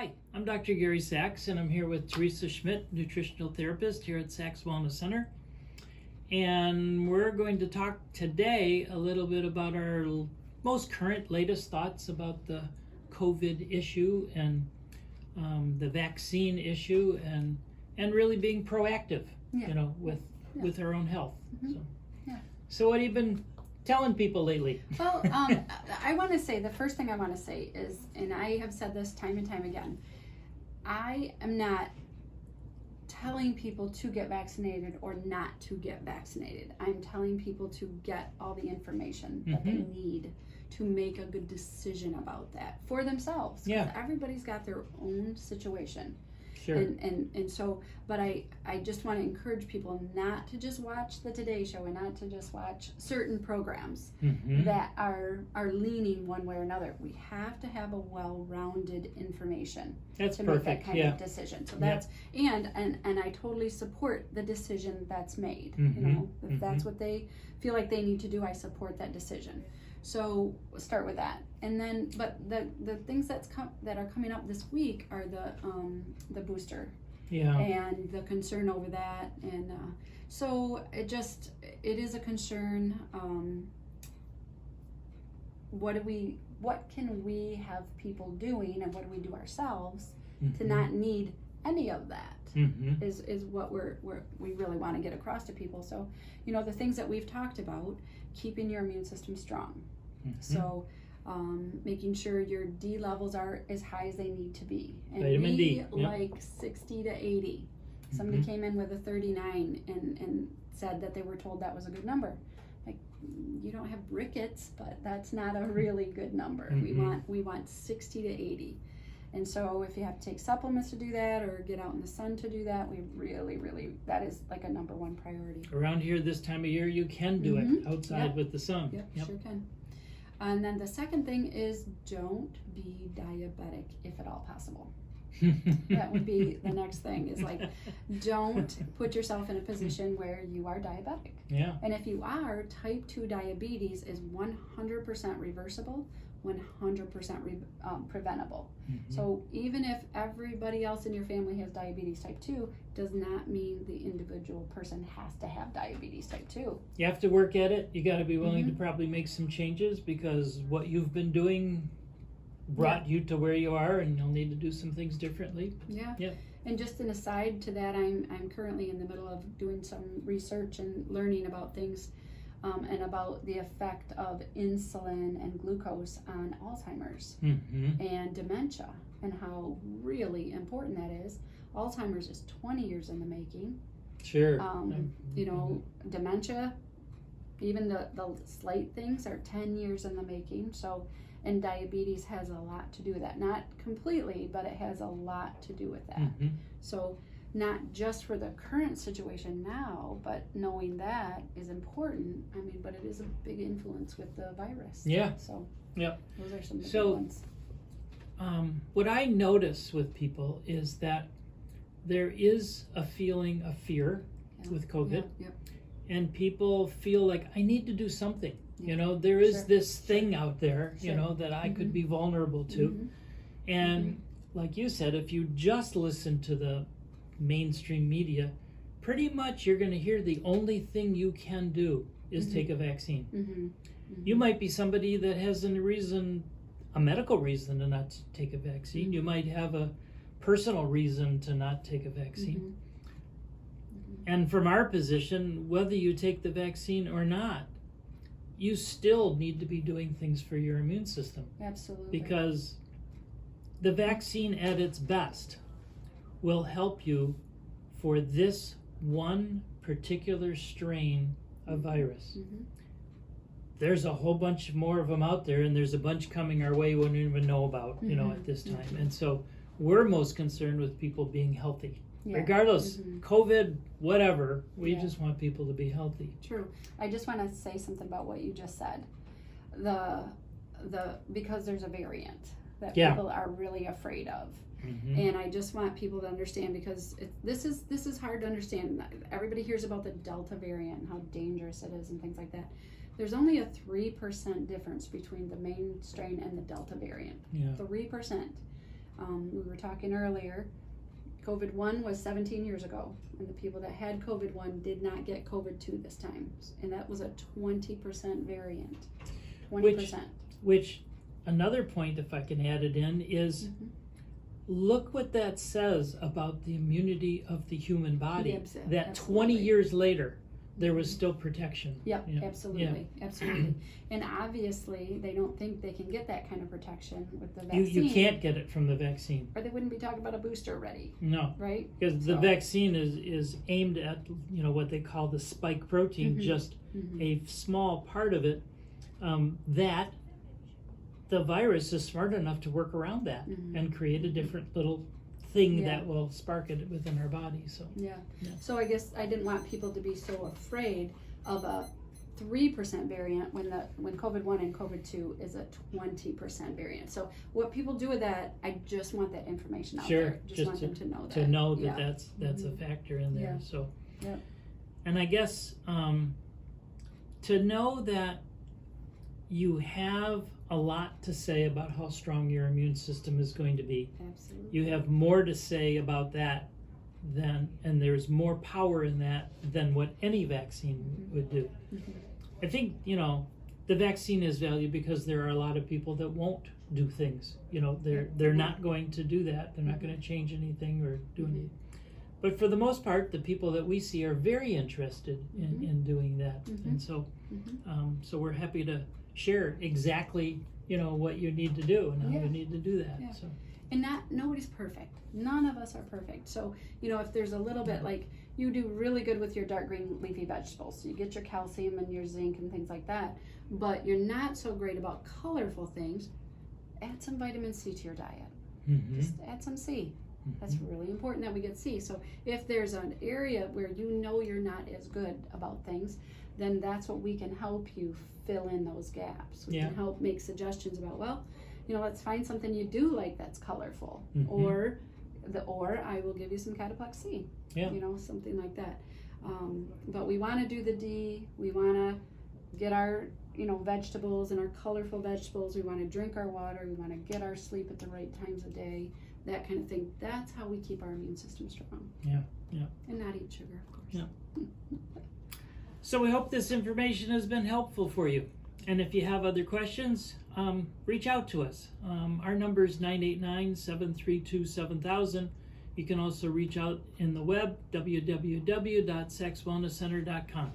Hi, I'm Dr. Gary Sachs, and I'm here with Theresa Schmidt, nutritional therapist here at Sachs Wellness Center. And we're going to talk today a little bit about our most current, latest thoughts about the COVID issue and the vaccine issue, and really being proactive, with our own health. Mm-hmm. So what have you been telling people lately? Well, I want to say, the first thing I want to say is, and I have said this time and time again, I am not telling people to get vaccinated or not to get vaccinated. I'm telling people to get all the information that they need to make a good decision about that for themselves. Yeah. Everybody's got their own situation. Sure. And so, but I just want to encourage people not to just watch the Today Show and not to just watch certain programs that are leaning one way or another. We have to have a well-rounded information to make that kind of decision. So that's and I totally support the decision that's made. If that's what they feel like they need to do, I support that decision. So we'll start with that, and then, but the things that are coming up this week are the booster, and the concern over that, and so it is a concern. What can we have people doing, and what do we do ourselves to not need any of that? Is what we really want to get across to people. So, the things that we've talked about, keeping your immune system strong. So, making sure your D levels are as high as they need to be. And Vitamin D. Like 60 to 80. Somebody came in with a 39 and said that they were told that was a good number. Like, you don't have rickets, but that's not a really good number. We want 60 to 80. And so if you have to take supplements to do that or get out in the sun to do that, we really, that is like a number one priority. Around here this time of year, you can do it outside with the sun. Yep, sure can. And then the second thing is, don't be diabetic if at all possible. That would be the next thing, is like, don't put yourself in a position where you are diabetic. Yeah. And if you are, type 2 diabetes is 100% reversible, 100% preventable. So even if everybody else in your family has diabetes type 2, does not mean the individual person has to have diabetes type 2. You have to work at it. You got to be willing to probably make some changes, because what you've been doing brought you to where you are, and you'll need to do some things differently. Yeah. And just an aside to that, I'm currently in the middle of doing some research and learning about things and about the effect of insulin and glucose on Alzheimer's and dementia, and how really important that is. Alzheimer's is 20 years in the making. Sure. Dementia, even the slight things, are 10 years in the making. So, and diabetes has a lot to do with that. Not completely, but it has a lot to do with that. So, not just for the current situation now, but knowing that is important. I mean, but it is a big influence with the virus. Yeah. So, yeah. Those are some big ones. What I notice with people is that there is a feeling of fear with COVID. And people feel like, I need to do something. There is this thing out there, that I could be vulnerable to. And like you said, if you just listen to the mainstream media, pretty much you're going to hear the only thing you can do is take a vaccine. You might be somebody that has a medical reason to not take a vaccine. You might have a personal reason to not take a vaccine. And from our position, whether you take the vaccine or not, you still need to be doing things for your immune system. Absolutely. Because the vaccine at its best will help you for this one particular strain of virus. There's a whole bunch more of them out there, and there's a bunch coming our way we don't even know about, at this time. And so we're most concerned with people being healthy. Regardless, COVID, whatever, we just want people to be healthy. True. I just want to say something about what you just said. Because there's a variant that people are really afraid of. And I just want people to understand, because this is hard to understand. Everybody hears about the Delta variant and how dangerous it is and things like that. There's only a 3% difference between the main strain and the Delta variant. 3%. We were talking earlier, COVID-1 was 17 years ago, and the people that had COVID-1 did not get COVID-2 this time, and that was a 20% variant. 20%. Which another point, if I can add it in, is look what that says about the immunity of the human body. Yes, that absolutely. 20 years later, there was still protection. Yep, you know? absolutely, absolutely. And obviously, they don't think they can get that kind of protection with the vaccine. You can't get it from the vaccine. Or they wouldn't be talking about a booster already. No. Right? Because the vaccine is aimed at, what they call the spike protein, just a small part of it, that the virus is smart enough to work around that and create a different little thing that will spark it within our body. So So I guess I didn't want people to be so afraid of a 3% variant when COVID-1 and COVID-2 is a 20% variant. So what people do with that, I just want that information out there. Just want them to know that. To know that that's a factor in there. So and I guess to know that you have a lot to say about how strong your immune system is going to be. Absolutely. You have more to say about that and there's more power in that than what any vaccine would do. I think, the vaccine is valued because there are a lot of people that won't do things. They're not going to do that. They're not going to change anything or do anything. But for the most part, the people that we see are very interested in doing that. And so so we're happy to share exactly, what you need to do and how you need to do that. So. And nobody's perfect. None of us are perfect. So, if there's a little bit, like you do really good with your dark green leafy vegetables. So you get your calcium and your zinc and things like that. But you're not so great about colorful things. Add some vitamin C to your diet. Just add some C. That's really important that we get C. So if there's an area where you're not as good about things, then that's what we can help you fill in those gaps. We can help make suggestions about, let's find something you do like that's colorful. Or I will give you some Cataplex C. Something like that. But we want to do the D. We want to get our vegetables and our colorful vegetables. We want to drink our water. We want to get our sleep at the right times of day. That kind of thing. That's how we keep our immune system strong. And not eat sugar, of course. So we hope this information has been helpful for you. And if you have other questions, reach out to us. Our number is 989-732-7000. You can also reach out in the web, www.sexwellnesscenter.com.